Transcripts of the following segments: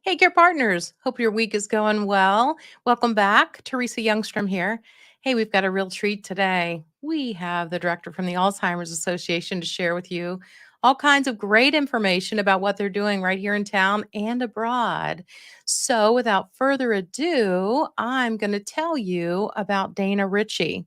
Hey, Care Partners. Hope your week is going well. Welcome back. Teresa Youngstrom here. Hey, we've got a real treat today. We have the director from the Alzheimer's Association to share with you all kinds of great information about what they're doing right here in town and abroad. So, without further ado, I'm going to tell you about Dayna Ritchey.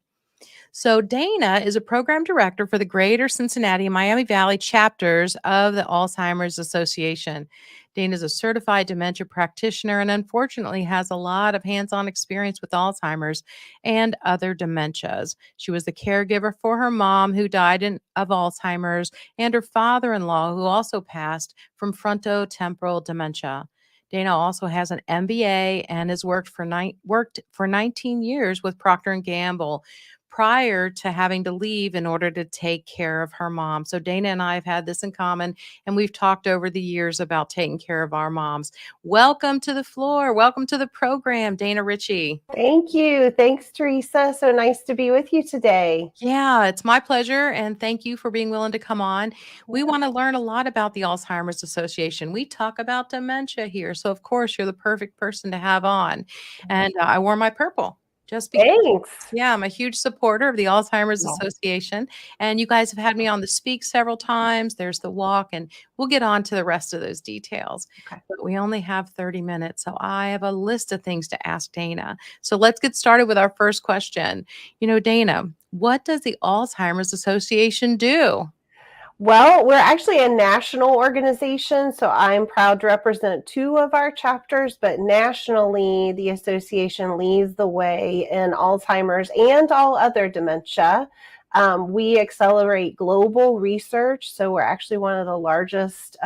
So, Dayna is a program director for the Greater Cincinnati and Miami Valley chapters of the Alzheimer's Association. Dayna is a certified dementia practitioner and unfortunately has a lot of hands on experience with Alzheimer's and other dementias. She was the caregiver for her mom, who died of Alzheimer's, and her father in law, who also passed from frontotemporal dementia. Dayna also has an MBA and has worked for 19 years with Procter and Gamble prior to having to leave in order to take care of her mom. So Dayna and I have had this in common, and we've talked over the years about taking care of our moms. Welcome to the floor. Welcome to the program, Dayna Ritchey. Thank you. Thanks, Teresa. So nice to be with you today. Yeah, it's my pleasure. And thank you for being willing to come on. We want to learn a lot about the Alzheimer's Association. We talk about dementia here. So, of course, you're the perfect person to have on. And I wore my purple just because. Thanks. Yeah, I'm a huge supporter of the Alzheimer's Yeah. Association. And you guys have had me on the speak several times. There's the walk, and we'll get on to the rest of those details. Okay. But we only have 30 minutes. So I have a list of things to ask Dayna. So let's get started with our first question. Dayna, what does the Alzheimer's Association do? Well, we're actually a national organization, so I'm proud to represent two of our chapters, but nationally, the association leads the way in Alzheimer's and all other dementia. We accelerate global research, so we're actually one of the largest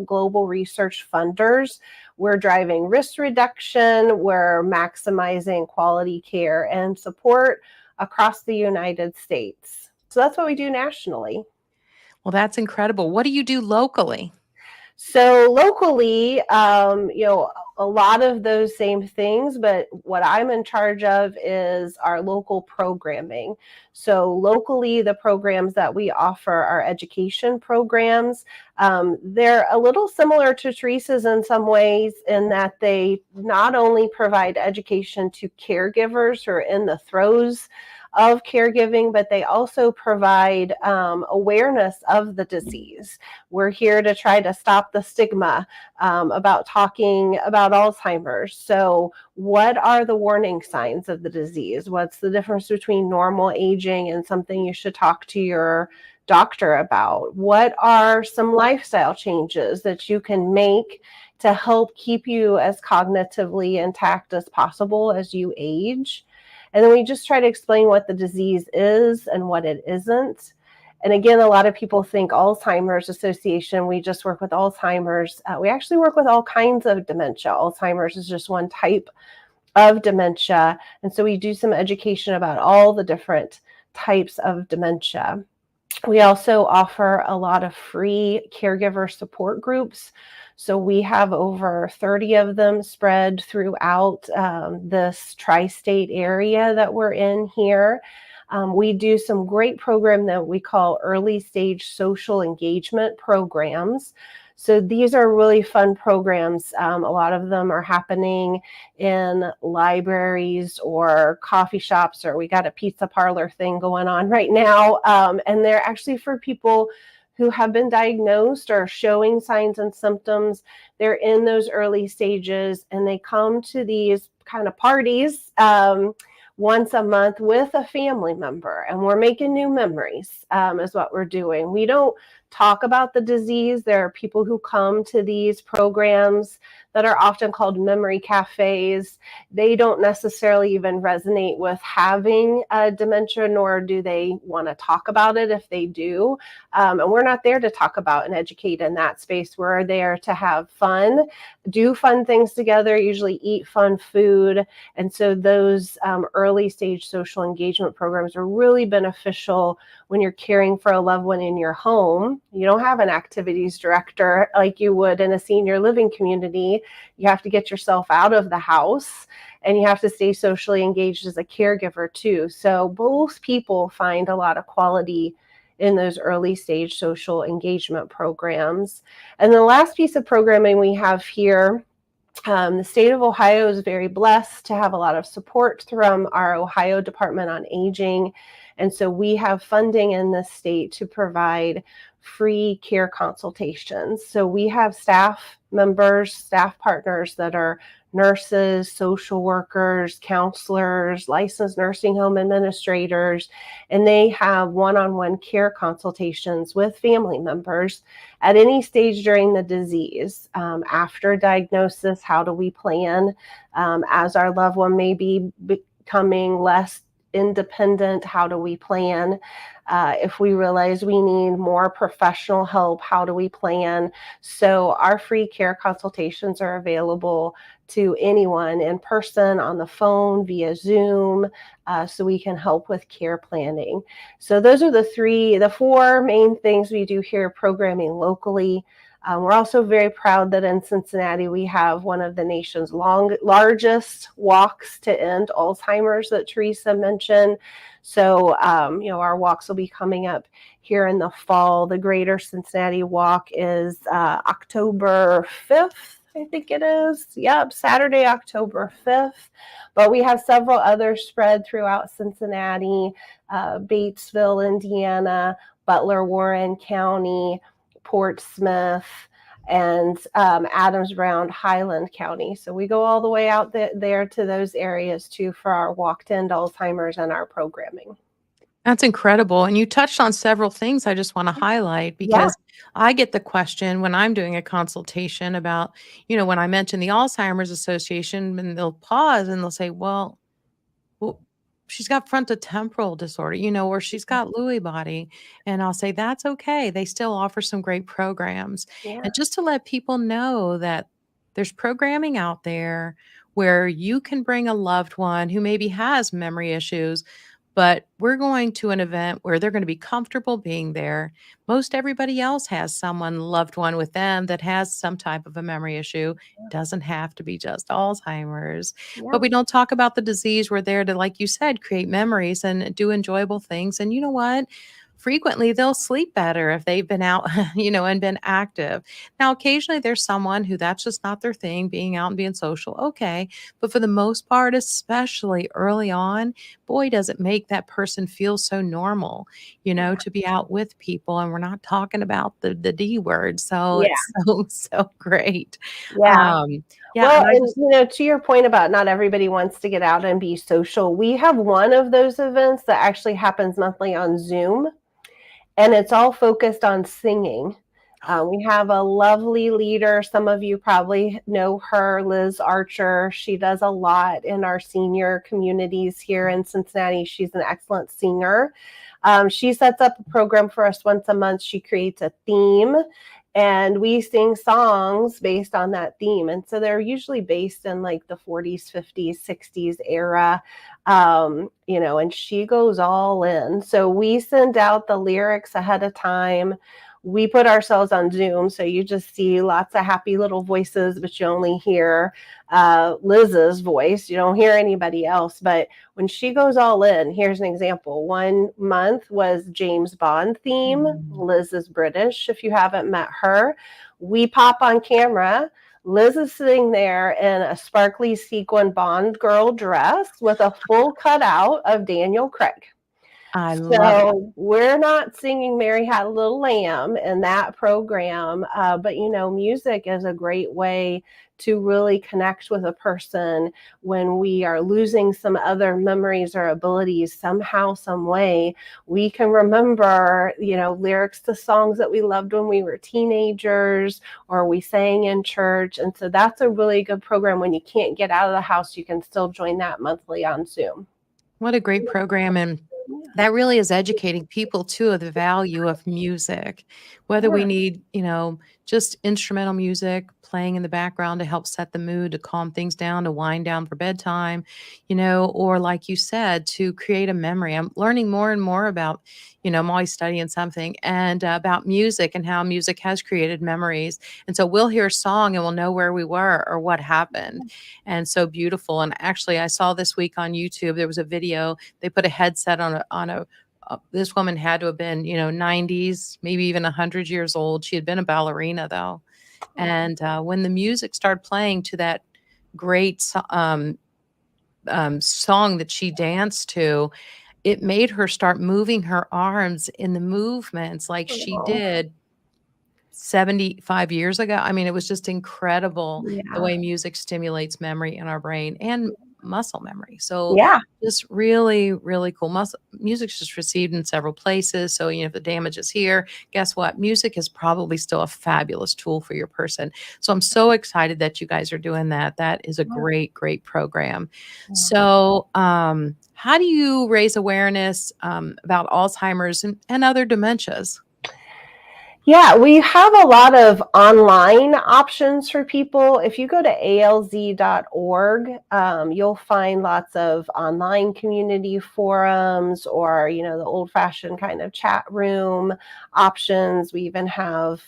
global research funders. We're driving risk reduction, we're maximizing quality care and support across the United States. So that's what we do nationally. Well, that's incredible. What do you do locally? So locally, a lot of those same things, but what I'm in charge of is our local programming. So locally, the programs that we offer are education programs. They're a little similar to Teresa's in some ways in that they not only provide education to caregivers who are in the throes of caregiving, but they also provide awareness of the disease. We're here to try to stop the stigma about talking about Alzheimer's. So what are the warning signs of the disease? What's the difference between normal aging and something you should talk to your doctor about? What are some lifestyle changes that you can make to help keep you as cognitively intact as possible as you age? And then we just try to explain what the disease is and what it isn't. And again, a lot of people think Alzheimer's Association, we just work with Alzheimer's. We actually work with all kinds of dementia. Alzheimer's is just one type of dementia. And so we do some education about all the different types of dementia. We also offer a lot of free caregiver support groups. So we have over 30 of them spread throughout this tri-state area that we're in here. We do some great program that we call early stage social engagement programs. So these are really fun programs. A lot of them are happening in libraries or coffee shops, or we got a pizza parlor thing going on right now. And they're actually for people who have been diagnosed or showing signs and symptoms. They're in those early stages, and they come to these kind of parties once a month with a family member, and we're making new memories is what we're doing. We don't talk about the disease. There are people who come to these programs that are often called memory cafes. They don't necessarily even resonate with having dementia, nor do they want to talk about it if they do. And we're not there to talk about and educate in that space. We're there to have fun, do fun things together, usually eat fun food. And so those early stage social engagement programs are really beneficial when you're caring for a loved one in your home. You don't have an activities director like you would in a senior living community. You have to get yourself out of the house, and you have to stay socially engaged as a caregiver too. So both people find a lot of quality in those early stage social engagement programs. And the last piece of programming we have here The state of Ohio is very blessed to have a lot of support from our Ohio Department on Aging. And so we have funding in the state to provide free care consultations. So we have staff members, staff partners that are nurses, social workers, counselors, licensed nursing home administrators, and they have one-on-one care consultations with family members at any stage during the disease. After diagnosis, how do we plan? As our loved one may be becoming less independent, how do we plan? If we realize we need more professional help, how do we plan? So our free care consultations are available to anyone in person, on the phone, via Zoom, so we can help with care planning. So those are the four main things we do here programming locally. We're also very proud that in Cincinnati we have one of the nation's largest walks to end Alzheimer's that Teresa mentioned. So, our walks will be coming up here in the fall. The Greater Cincinnati Walk is October 5th. I think it is. Yep, Saturday, October 5th. But we have several others spread throughout Cincinnati, Batesville, Indiana, Butler, Warren County, Portsmouth, and Adams, Brown, Highland County. So we go all the way out there to those areas too for our walk to end Alzheimer's and our programming. That's incredible. And you touched on several things I just want to highlight Yeah. because I get the question when I'm doing a consultation about, when I mention the Alzheimer's Association, and they'll pause and they'll say, well, she's got frontotemporal disorder, or she's got Lewy body. And I'll say, that's okay. They still offer some great programs. Yeah. And just to let people know that there's programming out there where you can bring a loved one who maybe has memory issues, but we're going to an event where they're going to be comfortable being there. Most everybody else has someone, loved one with them that has some type of a memory issue. Doesn't have to be just Alzheimer's. Yeah. But we don't talk about the disease. We're there to, like you said, create memories and do enjoyable things. And you know what? Frequently, they'll sleep better if they've been out, and been active. Now, occasionally there's someone who that's just not their thing, being out and being social. Okay. But for the most part, especially early on, boy, does it make that person feel so normal, to be out with people. And we're not talking about the D word. So Yeah. it's so great. Yeah. Yeah. Well, And I and just, to your point about not everybody wants to get out and be social, we have one of those events that actually happens monthly on Zoom, and it's all focused on singing. We have a lovely leader. Some of you probably know her, Liz Archer. She does a lot in our senior communities here in Cincinnati. She's an excellent singer. She sets up a program for us once a month. She creates a theme, and we sing songs based on that theme. And so they're usually based in like the 40s, 50s, 60s era. And she goes all in. So we send out the lyrics ahead of time. We put ourselves on Zoom, so you just see lots of happy little voices, but you only hear Liz's voice. You don't hear anybody else. But when she goes all in, here's an example. One month was James Bond theme. Liz is British, if you haven't met her. We pop on camera. Liz is sitting there in a sparkly sequin Bond girl dress with a full cutout of Daniel Craig. I love it. So we're not singing Mary Had a Little Lamb in that program, but music is a great way to really connect with a person when we are losing some other memories or abilities somehow, some way. We can remember, lyrics to songs that we loved when we were teenagers or we sang in church. And so that's a really good program. When you can't get out of the house, you can still join that monthly on Zoom. What a great program. And that really is educating people too of the value of music, whether we need, just instrumental music playing in the background to help set the mood, to calm things down, to wind down for bedtime, or like you said, to create a memory. I'm learning more and more about, I'm always studying something and about music and how music has created memories. And so we'll hear a song and we'll know where we were or what happened. And so beautiful. And actually, I saw this week on YouTube, there was a video, they put a headset on a this woman had to have been, 90s, maybe even 100 years old. She had been a ballerina though. And when the music started playing to that great song that she danced to, it made her start moving her arms in the movements like she Oh, did 75 years ago. I mean, it was just incredible the yeah. way music stimulates memory in our brain and muscle memory. So Yeah. just really, really cool. Music's just received in several places. So, if the damage is here, guess what? Music is probably still a fabulous tool for your person. So I'm so excited that you guys are doing that. That is a great, great program. So, how do you raise awareness about Alzheimer's and other dementias? Yeah, we have a lot of online options for people. If you go to alz.org, you'll find lots of online community forums or, the old-fashioned kind of chat room options. We even have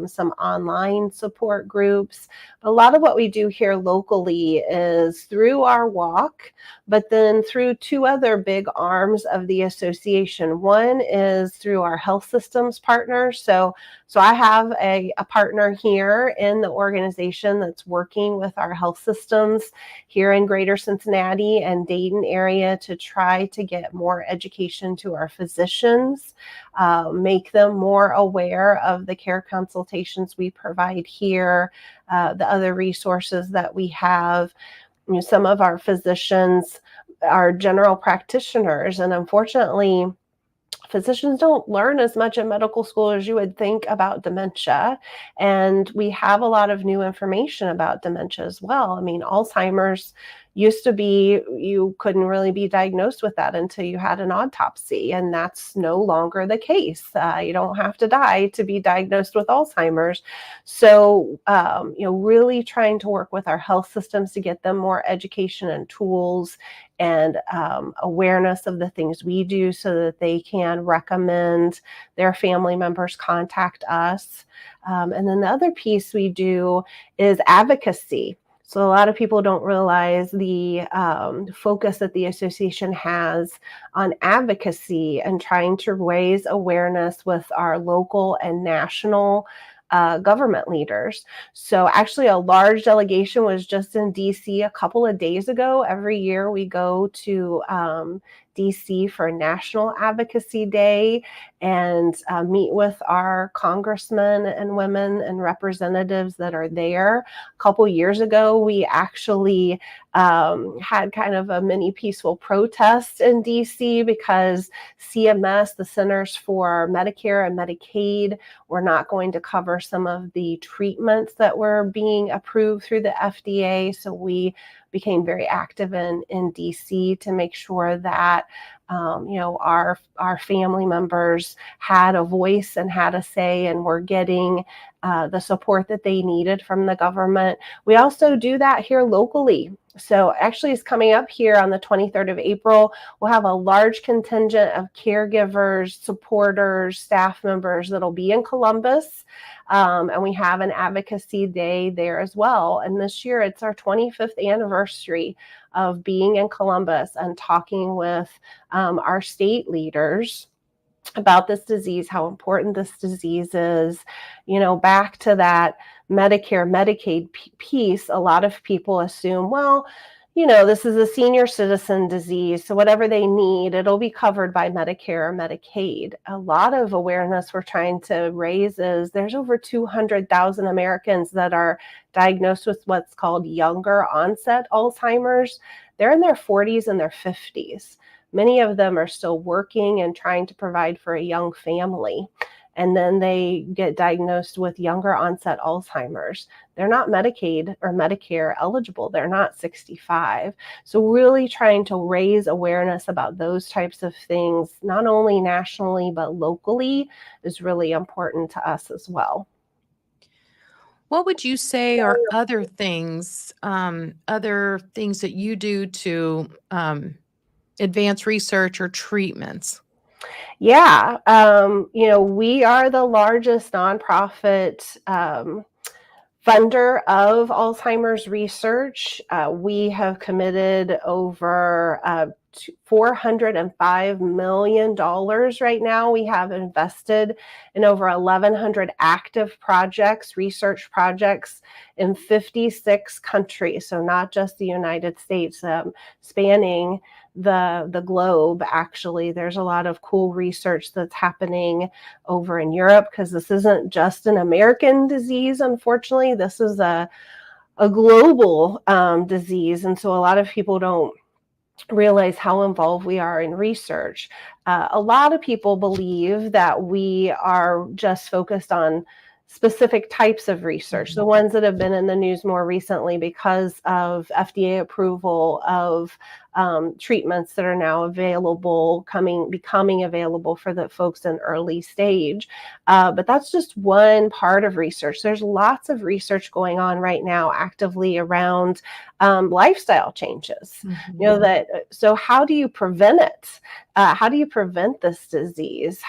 some online support groups. A lot of what we do here locally is through our walk, but then through two other big arms of the association. One is through our health systems partners. So I have a partner here in the organization that's working with our health systems here in Greater Cincinnati and Dayton area to try to get more education to our physicians, make them more aware of the care consultations we provide here, the other resources that we have. Some of our physicians are general practitioners, and unfortunately, physicians don't learn as much in medical school as you would think about dementia. And we have a lot of new information about dementia as well. I mean, Alzheimer's used to be, you couldn't really be diagnosed with that until you had an autopsy, and that's no longer the case. You don't have to die to be diagnosed with Alzheimer's. So, really trying to work with our health systems to get them more education and tools and awareness of the things we do so that they can recommend their family members contact us. And then the other piece we do is advocacy. So a lot of people don't realize the focus that the association has on advocacy and trying to raise awareness with our local and national government leaders. So actually a large delegation was just in DC a couple of days ago. Every year we go to DC for National Advocacy Day and meet with our congressmen and women and representatives that are there. A couple years ago, we actually had kind of a mini peaceful protest in DC because CMS, the Centers for Medicare and Medicaid, were not going to cover some of the treatments that were being approved through the FDA. So we became very active in DC to make sure that our family members had a voice and had a say and were getting the support that they needed from the government. We also do that here locally. So actually it's coming up here on the 23rd of April. We'll have a large contingent of caregivers, supporters, staff members that'll be in Columbus. And we have an advocacy day there as well. And this year it's our 25th anniversary of being in Columbus and talking with our state leaders about this disease, how important this disease is. Back to that Medicare, Medicaid piece, a lot of people assume, well, this is a senior citizen disease, so whatever they need, it'll be covered by Medicare or Medicaid. A lot of awareness we're trying to raise is there's over 200,000 Americans that are diagnosed with what's called younger onset Alzheimer's. They're in their 40s and their 50s. Many of them are still working and trying to provide for a young family. And then they get diagnosed with younger onset Alzheimer's. They're not Medicaid or Medicare eligible. They're not 65. So really trying to raise awareness about those types of things, not only nationally, but locally, is really important to us as well. What would you say are other things that you do to advance research or treatments? Yeah, we are the largest nonprofit funder of Alzheimer's research. We have committed over $405 million right now. We have invested in over 1,100 active projects, research projects in 56 countries. So not just the United States, spanning the globe. Actually, there's a lot of cool research that's happening over in Europe, because this isn't just an American disease. Unfortunately, this is a global disease, and so a lot of people don't realize how involved we are in research. A lot of people believe that we are just focused on specific types of research, the ones that have been in the news more recently because of FDA approval of treatments that are now available, becoming available for the folks in early stage. But that's just one part of research. There's lots of research going on right now actively around lifestyle changes. So how do you prevent it? How do you prevent this disease?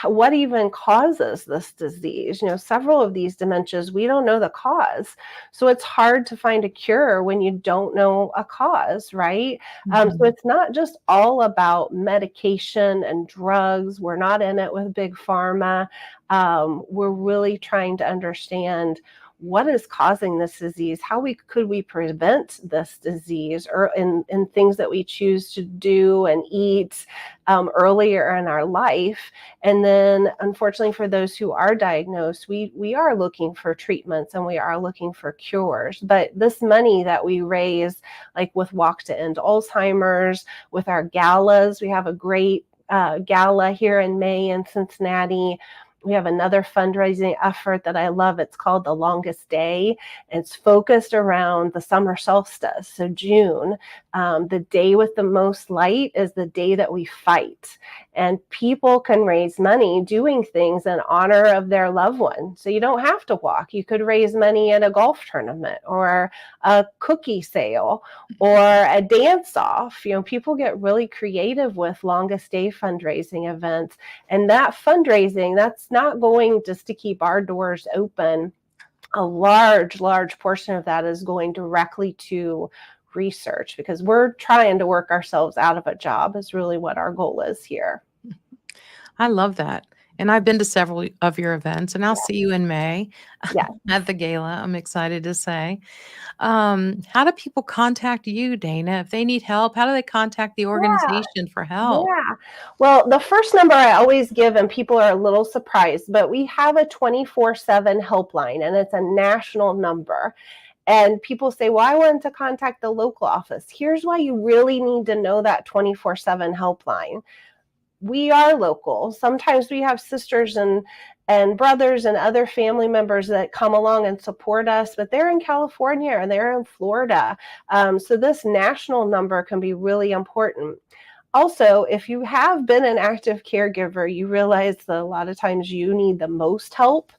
What even causes this disease? Several of these dementias, we don't know the cause. So it's hard to find a cure when you don't know a cause, right? So it's not just all about medication and drugs. We're not in it with big pharma. We're really trying to understand what is causing this disease, could we prevent this disease, or in things that we choose to do and eat earlier in our life. And then, unfortunately, for those who are diagnosed, we are looking for treatments and we are looking for cures. But this money that we raise, like with Walk to End Alzheimer's, with our galas, we have a great gala here in May in Cincinnati. We have another fundraising effort that I love. It's called The Longest Day. It's focused around the summer solstice. So June, the day with the most light is the day that we fight. And people can raise money doing things in honor of their loved one. So you don't have to walk. You could raise money at a golf tournament or a cookie sale or a dance-off. People get really creative with Longest Day fundraising events. And that fundraising, that's not going just to keep our doors open. A large portion of that is going directly to research, because we're trying to work ourselves out of a job is really what our goal is here. I love that. And I've been to several of your events, and I'll see you in May at the gala. I'm excited to say. How do people contact you, Dayna? If they need help, how do they contact the organization for help? Yeah. Well, the first number I always give, and people are a little surprised, but we have a 24/7 helpline, and it's a national number. And people say, well, I wanted to contact the local office. Here's why you really need to know that 24/7 helpline. We are local. Sometimes we have sisters and brothers and other family members that come along and support us, but they're in California or they're in Florida. So this national number can be really important. Also, if you have been an active caregiver, you realize that a lot of times you need the most help,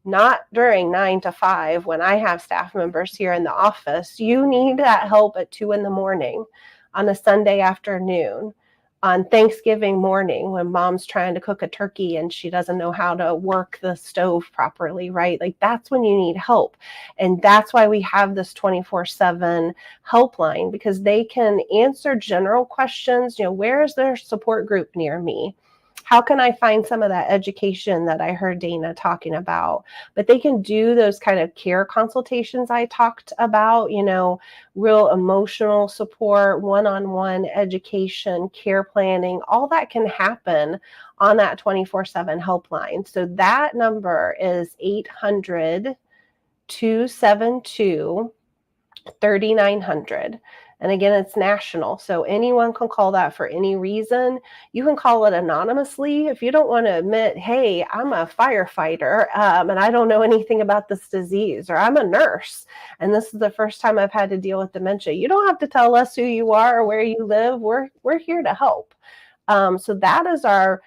not during 9 to 5 when I have staff members here in the office. You need that help at 2 a.m, on a Sunday afternoon, on Thanksgiving morning when mom's trying to cook a turkey and she doesn't know how to work the stove properly, right? Like, that's when you need help. And that's why we have this 24/7 helpline, because they can answer general questions. Where is there a support group near me? How can I find some of that education that I heard Dayna talking about? But they can do those kind of care consultations I talked about, real emotional support, one-on-one education, care planning, all that can happen on that 24/7 helpline. So that number is 800-272-3900. And again, it's national. So anyone can call that for any reason. You can call it anonymously if you don't want to admit, hey, I'm a firefighter and I don't know anything about this disease, or I'm a nurse and this is the first time I've had to deal with dementia. You don't have to tell us who you are or where you live. We're here to help. So that is our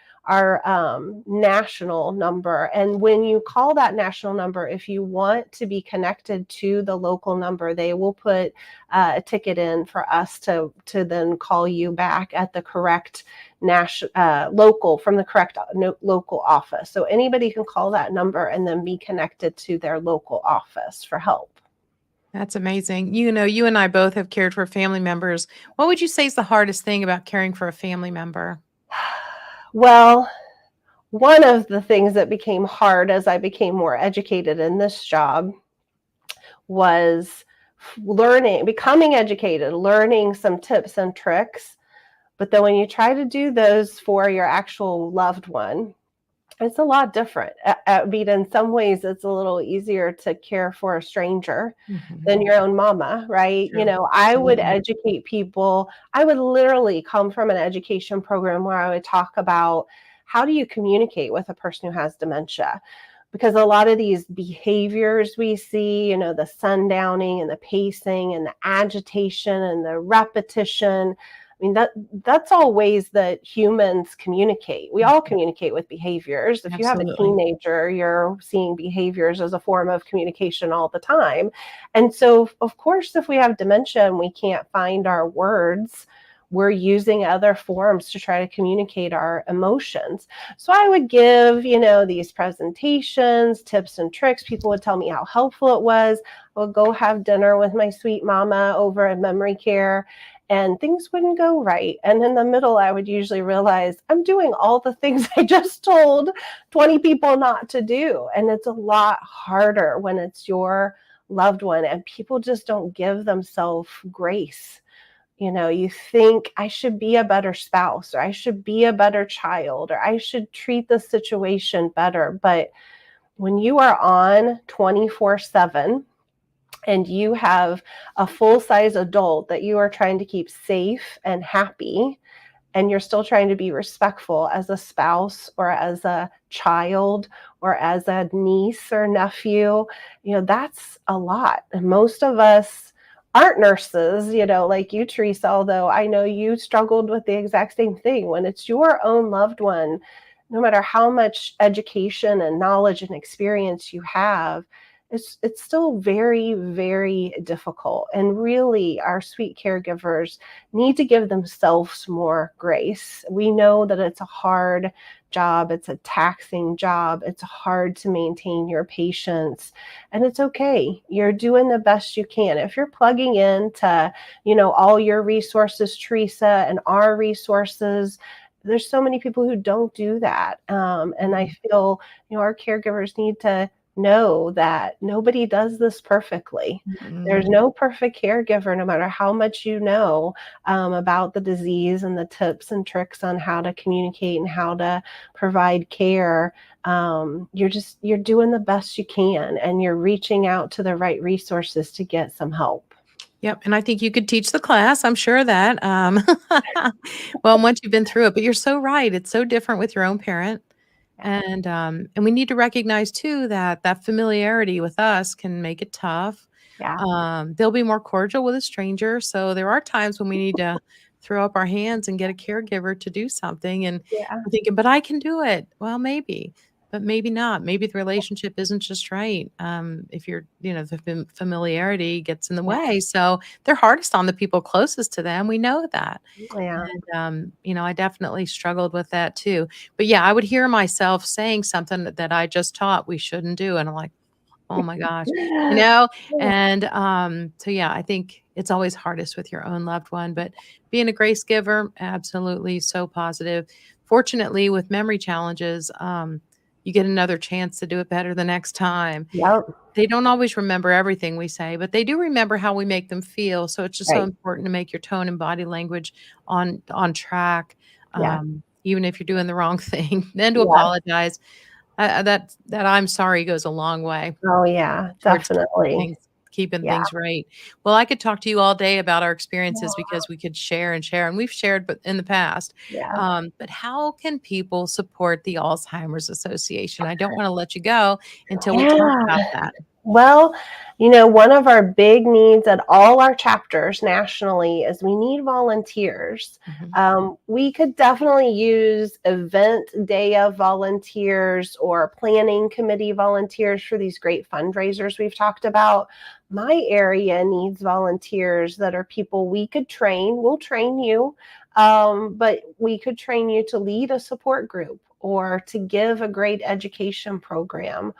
national number. And when you call that national number, if you want to be connected to the local number, they will put a ticket in for us to then call you back at the correct local, from the correct local office. So anybody can call that number and then be connected to their local office for help. That's amazing. You and I both have cared for family members. What would you say is the hardest thing about caring for a family member? Well, one of the things that became hard as I became more educated in this job was becoming educated, learning some tips and tricks. But then when you try to do those for your actual loved one, it's a lot different. I mean, in some ways, it's a little easier to care for a stranger Mhm. than your own mama, right? True. I would Absolutely. educate people. I would literally come from an education program where I would talk about how do you communicate with a person who has dementia? Because a lot of these behaviors we see, the sundowning and the pacing and the agitation and the repetition, I mean, that's all ways that humans communicate. We all Mhm. communicate with behaviors. If you have a Absolutely. teenager, you're seeing behaviors as a form of communication all the time. And so, of course, if we have dementia and we can't find our words, we're using other forms to try to communicate our emotions. So I would give, these presentations, tips and tricks. People would tell me how helpful it was. I would go have dinner with my sweet mama over at memory care, and things wouldn't go right. And in the middle, I would usually realize I'm doing all the things I just told 20 people not to do. And it's a lot harder when it's your loved one, and people just don't give themselves grace. You think I should be a better spouse, or I should be a better child, or I should treat the situation better. But when you are on 24/7 and you have a full size adult that you are trying to keep safe and happy, and you're still trying to be respectful as a spouse or as a child or as a niece or nephew, that's a lot. And most of us aren't nurses, like you, Teresa, although I know you struggled with the exact same thing. When it's your own loved one, no matter how much education and knowledge and experience you have, it's still very, very difficult. And really, our sweet caregivers need to give themselves more grace. We know that it's a hard job, it's a taxing job, it's hard to maintain your patience, and it's okay. You're doing the best you can. If you're plugging into, all your resources, Teresa, and our resources, there's so many people who don't do that. And I Mhm. feel, our caregivers need to know that nobody does this perfectly. There's Mhm. no perfect caregiver, no matter how much you know about the disease and the tips and tricks on how to communicate and how to provide care. You're doing the best you can, and you're reaching out to the right resources to get some help. Yep, and I think you could teach the class, I'm sure of that, well, once you've been through it, but you're so right, it's so different with your own parent, Yeah. and we need to recognize too that that familiarity with us can make it tough. Yeah. They'll be more cordial with a stranger, so there are times when we need to throw up our hands and get a caregiver to do something, and Yeah. we're thinking, "But I can do it." Well, maybe, but maybe not. Maybe the relationship isn't just right, if the familiarity gets in the Yeah. way, so they're hardest on the people closest to them, we know that, Yeah. and, I definitely struggled with that too, but yeah, I would hear myself saying something that I just taught we shouldn't do, and I'm like, "Oh my gosh," you know? And, so yeah, I think it's always hardest with your own loved one, but being a grace giver, absolutely so positive. Fortunately, with memory challenges, you get another chance to do it better the next time. Yep. They don't always remember everything we say, but they do remember how we make them feel, so it's just so Right. important to make your tone and body language on track, Yeah. even if you're doing the wrong thing, then to Yeah. apologize. That "I'm sorry" goes a long way Oh, yeah, towards definitely. keeping Yeah. things right. Well, I could talk to you all day about our experiences because we could share and share, and we've shared but in the past. Yeah. But how can people support the Alzheimer's Association? I don't wanna let you go until we talk Yeah. about that. Well, one of our big needs at all our chapters nationally is we need volunteers. Mhm. We could definitely use event day of volunteers or planning committee volunteers for these great fundraisers we've talked about. My area needs volunteers that are people we could train. We'll train you, but we could train you to lead a support group or to give a great education program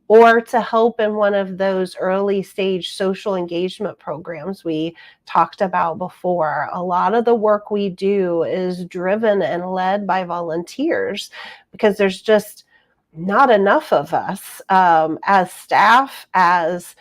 or to help in one of those early stage social engagement programs we talked about before. A lot of the work we do is driven and led by volunteers because there's just not enough of us as staff, as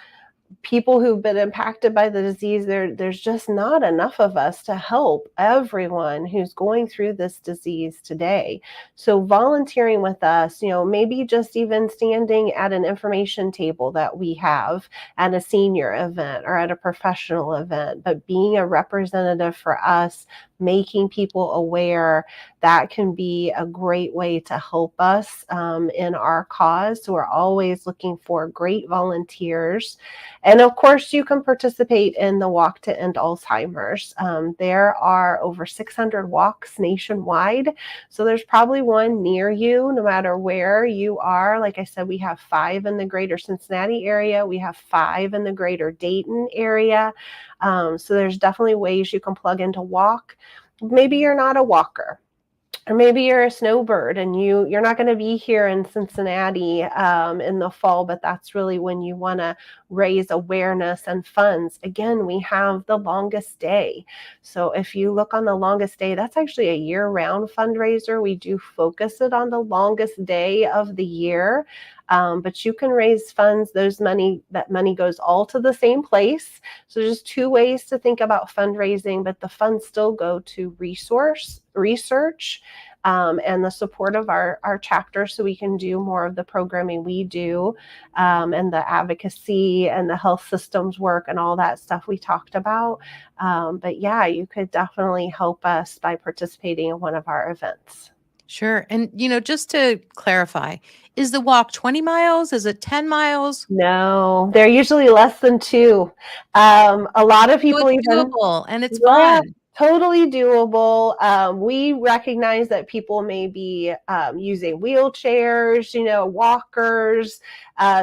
people who've been impacted by the disease. There's just not enough of us to help everyone who's going through this disease today. So volunteering with us, maybe just even standing at an information table that we have at a senior event or at a professional event, but being a representative for us, making people aware, that can be a great way to help us in our cause. So we're always looking for great volunteers. And of course, you can participate in the Walk to End Alzheimer's. There are over 600 walks nationwide. So there's probably one near you, no matter where you are. Like I said, we have 5 in the greater Cincinnati area. We have 5 in the greater Dayton area. So there's definitely ways you can plug into walk. Maybe you're not a walker, or maybe you're a snowbird and you're not going to be here in Cincinnati in the fall, but that's really when you want to raise awareness and funds. Again, we have the longest day. So if you look on the longest day, that's actually a year-round fundraiser. We do focus it on the longest day of the year. But you can raise funds. That money goes all to the same place. So just 2 ways to think about fundraising, but the funds still go to research, and the support of our chapter, so we can do more of the programming we do, and the advocacy and the health systems work and all that stuff we talked about. But yeah, you could definitely help us by participating in one of our events. Sure. And, just to clarify, is the walk 20 miles? Is it 10 miles? No, they're usually less than 2. A lot of So people it's even, doable and it's yeah, fun. totally doable. We recognize that people may be using wheelchairs, walkers.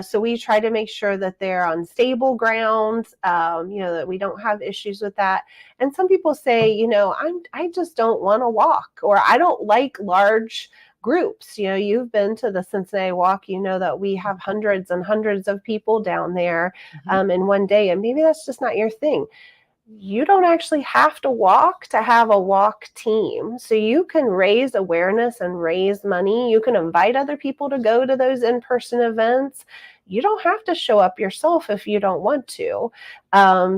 So we try to make sure that they're on stable ground, that we don't have issues with that. And some people say, I just don't want to walk, or I don't like large groups. You've been to the Cincinnati Walk, that we have hundreds and hundreds of people down there Mhm. in one day, and maybe that's just not your thing. You don't actually have to walk to have a walk team. So you can raise awareness and raise money. You can invite other people to go to those in-person events. You don't have to show up yourself if you don't want to.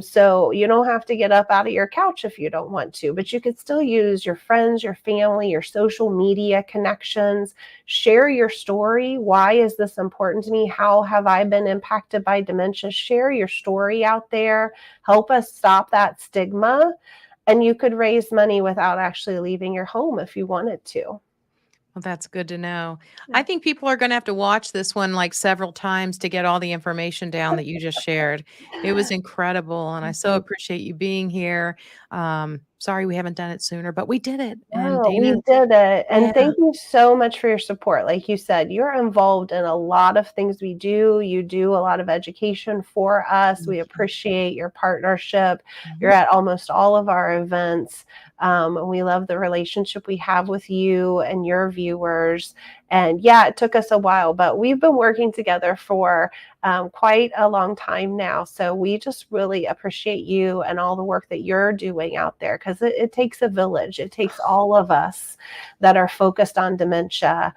So you don't have to get up out of your couch if you don't want to, but you could still use your friends, your family, your social media connections. Share your story. Why is this important to me? How have I been impacted by dementia? Share your story out there. Help us stop that stigma. And you could raise money without actually leaving your home if you wanted to. Well, that's good to know. I Yeah. think people are going to have to watch this one like several times to get all the information down that you just shared. It was incredible. And I so Mhm. appreciate you being here. Sorry we haven't done it sooner, but we did it. And No, we Dana, did it. yeah. And thank you so much for your support. Like you said, you're involved in a lot of things we do. You do a lot of education for us. We Mhm. appreciate your partnership. You're Mhm. at almost all of our events. And we love the relationship we have with you and your viewers. And yeah, it took us a while, but we've been working together for quite a long time now. So we just really appreciate you and all the work that you're doing out there, because it takes a village. It takes all of us that are focused on dementia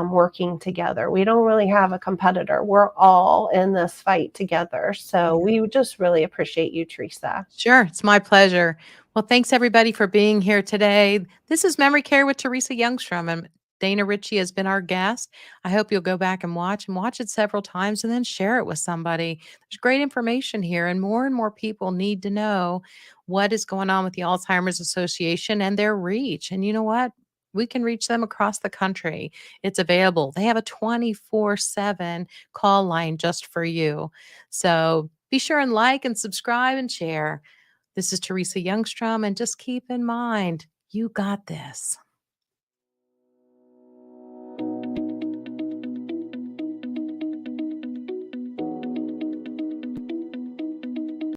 working together. We don't really have a competitor. We're all in this fight together. So Yeah. we just really appreciate you, Teresa. Sure. It's my pleasure. Well, thanks everybody for being here today. This is Memory Care with Teresa Youngstrom, and Dayna Ritchey has been our guest. I hope you'll go back and watch it several times and then share it with somebody. There's great information here, and more people need to know what is going on with the Alzheimer's Association and their reach. And you know what? We can reach them across the country. It's available. They have a 24/7 call line just for you. So be sure and like and subscribe and share. This is Teresa Youngstrom, and just keep in mind, you got this.